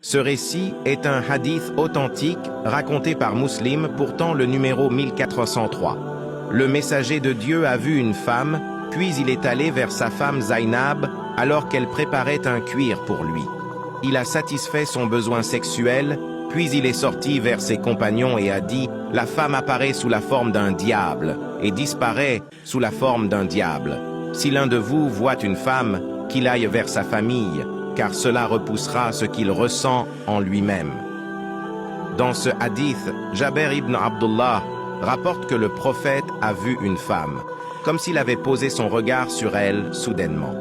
Ce récit est un hadith authentique raconté par Muslim, pourtant le numéro 1403. Le messager de Dieu a vu une femme, puis il est allé vers sa femme Zainab alors qu'elle préparait un cuir pour lui. Il a satisfait son besoin sexuel, puis il est sorti vers ses compagnons et a dit « La femme apparaît sous la forme d'un diable et disparaît sous la forme d'un diable. Si l'un de vous voit une femme, qu'il aille vers sa famille, car cela repoussera ce qu'il ressent en lui-même. » Dans ce hadith, Jaber ibn Abdullah rapporte que le prophète a vu une femme, comme s'il avait posé son regard sur elle soudainement.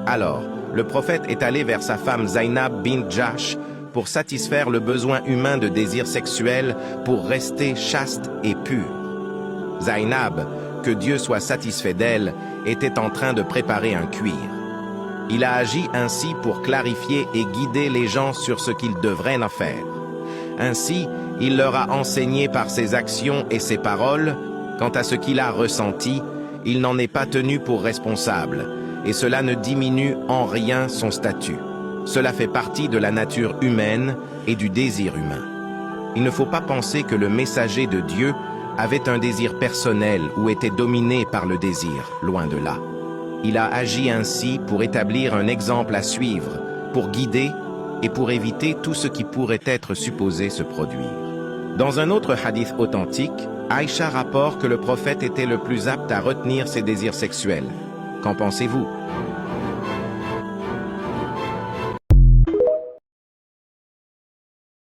Alors, le prophète est allé vers sa femme Zainab bint Jahsh pour satisfaire le besoin humain de désir sexuel pour rester chaste et pure. Zainab, que Dieu soit satisfait d'elle, était en train de préparer un cuir. Il a agi ainsi pour clarifier et guider les gens sur ce qu'ils devraient en faire. Ainsi, il leur a enseigné par ses actions et ses paroles. Quant à ce qu'il a ressenti, il n'en est pas tenu pour responsable, et cela ne diminue en rien son statut. Cela fait partie de la nature humaine et du désir humain. Il ne faut pas penser que le messager de Dieu avait un désir personnel ou était dominé par le désir, loin de là. Il a agi ainsi pour établir un exemple à suivre, pour guider et pour éviter tout ce qui pourrait être supposé se produire. Dans un autre hadith authentique, Aïcha rapporte que le prophète était le plus apte à retenir ses désirs sexuels. Qu'en pensez-vous ?